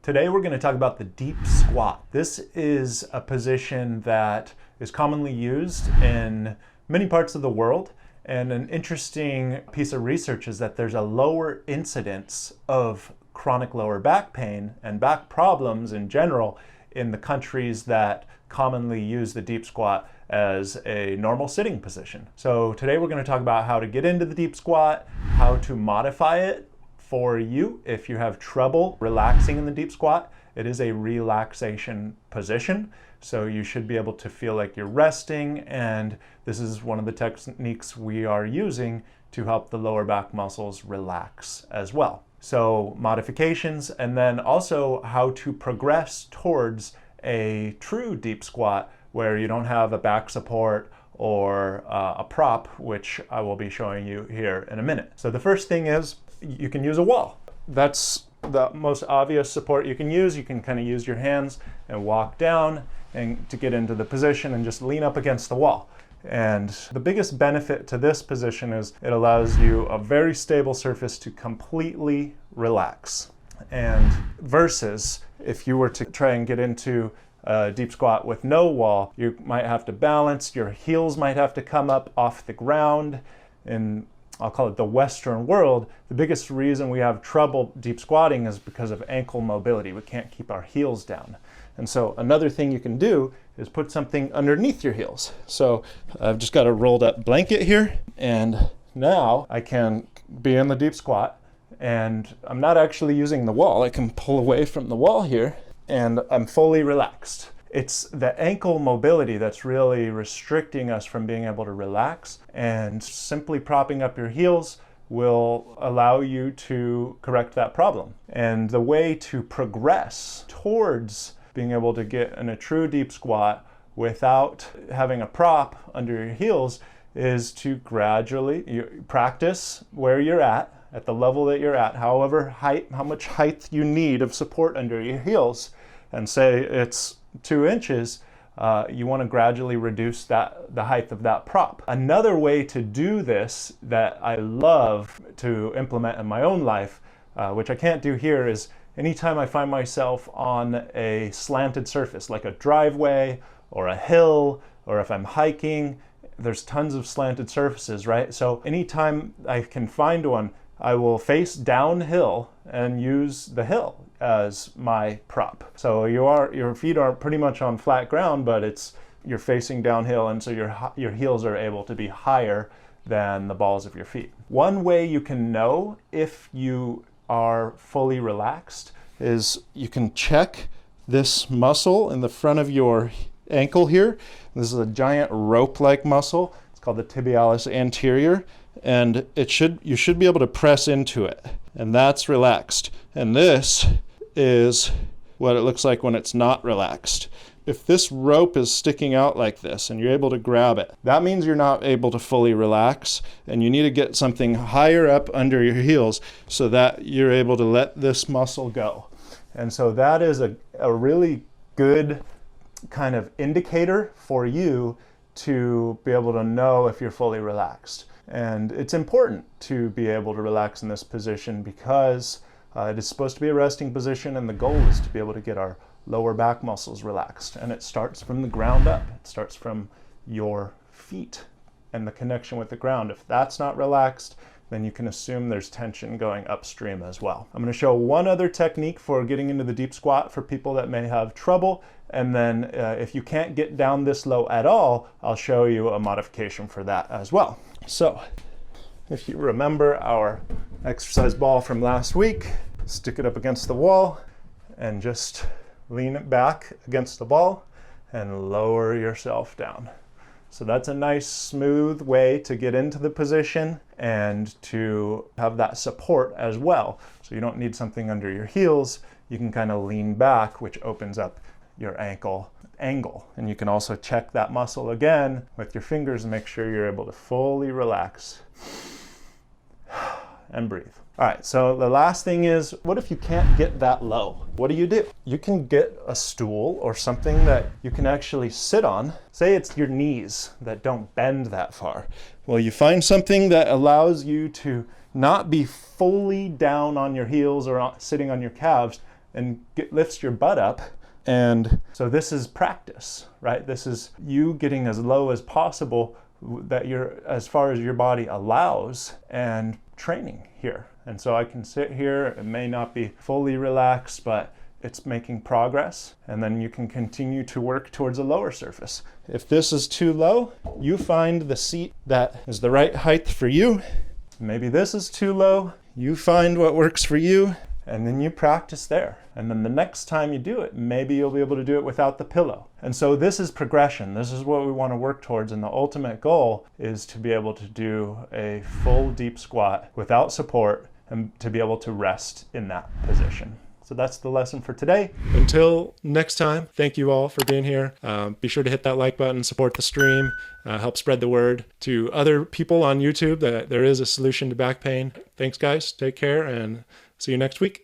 Today we're going to talk about the deep squat. This is a position that is commonly used in many parts of the world, and an interesting piece of research is that there's a lower incidence of chronic lower back pain and back problems in general in the countries that commonly use the deep squat as a normal sitting position. So today we're going to talk about how to get into the deep squat, how to modify it for you if you have trouble relaxing in the deep squat. It is a relaxation position, so you should be able to feel like you're resting, and this is one of the techniques we are using to help the lower back muscles relax as well. So modifications, and then also how to progress towards a true deep squat where you don't have a back support or a prop, which I will be showing you here in a minute. So the first thing is you can use a wall. That's the most obvious support you can use. You can kind of use your hands and walk down and to get into the position and just lean up against the wall. And the biggest benefit to this position is it allows you a very stable surface to completely relax. And versus if you were to try and get into a deep squat with no wall, you might have to balance, your heels might have to come up off the ground. In, I'll call it the Western world, the biggest reason we have trouble deep squatting is because of ankle mobility. We can't keep our heels down. And so another thing you can do is put something underneath your heels. So I've just got a rolled up blanket here, and now I can be in the deep squat, and I'm not actually using the wall. I can pull away from the wall here, and I'm fully relaxed. It's the ankle mobility that's really restricting us from being able to relax, and simply propping up your heels will allow you to correct that problem. And the way to progress towards being able to get in a true deep squat without having a prop under your heels is to gradually practice where you're at the level that you're at, how much height you need of support under your heels, and say it's 2 inches, you want to gradually reduce the height of that prop. Another way to do this that I love to implement in my own life, which I can't do here, is anytime I find myself on a slanted surface, like a driveway or a hill, or if I'm hiking, there's tons of slanted surfaces, right? So anytime I can find one, I will face downhill and use the hill as my prop. So your feet are pretty much on flat ground, but you're facing downhill, and so your heels are able to be higher than the balls of your feet. One way you can know if you are fully relaxed is you can check this muscle in the front of your ankle here. This is a giant rope-like muscle. It's called the tibialis anterior, and you should be able to press into it, and that's relaxed. And this is what it looks like when it's not relaxed. If this rope is sticking out like this and you're able to grab it, that means you're not able to fully relax, and you need to get something higher up under your heels so that you're able to let this muscle go. And so that is a really good kind of indicator for you to be able to know if you're fully relaxed. And it's important to be able to relax in this position because it is supposed to be a resting position, and the goal is to be able to get our lower back muscles relaxed. And it starts from the ground up. It starts from your feet and the connection with the ground. If that's not relaxed, then you can assume there's tension going upstream as well. I'm going to show one other technique for getting into the deep squat for people that may have trouble. And then if you can't get down this low at all, I'll show you a modification for that as well. So if you remember our exercise ball from last week, stick it up against the wall and just lean it back against the ball and lower yourself down. So that's a nice smooth way to get into the position and to have that support as well. So you don't need something under your heels. You can kind of lean back, which opens up your ankle angle. And you can also check that muscle again with your fingers and make sure you're able to fully relax and breathe. All right, so the last thing is, what if you can't get that low? What do? You can get a stool or something that you can actually sit on. Say it's your knees that don't bend that far. Well, you find something that allows you to not be fully down on your heels or sitting on your calves, and lifts your butt up. And so this is practice, right? This is you getting as low as possible, that you're as far as your body allows, and training here. And so I can sit here, it may not be fully relaxed, but it's making progress, and then you can continue to work towards a lower surface. If this is too low, you find the seat that is the right height for you. Maybe this is too low, you find what works for you, and then you practice there. And then the next time you do it, maybe you'll be able to do it without the pillow. And so this is progression. This is what we want to work towards, and the ultimate goal is to be able to do a full deep squat without support, and to be able to rest in that position. So that's the lesson for today. Until next time, thank you all for being here. Be sure to hit that like button, support the stream, help spread the word to other people on YouTube that there is a solution to back pain. Thanks, guys. Take care, and see you next week.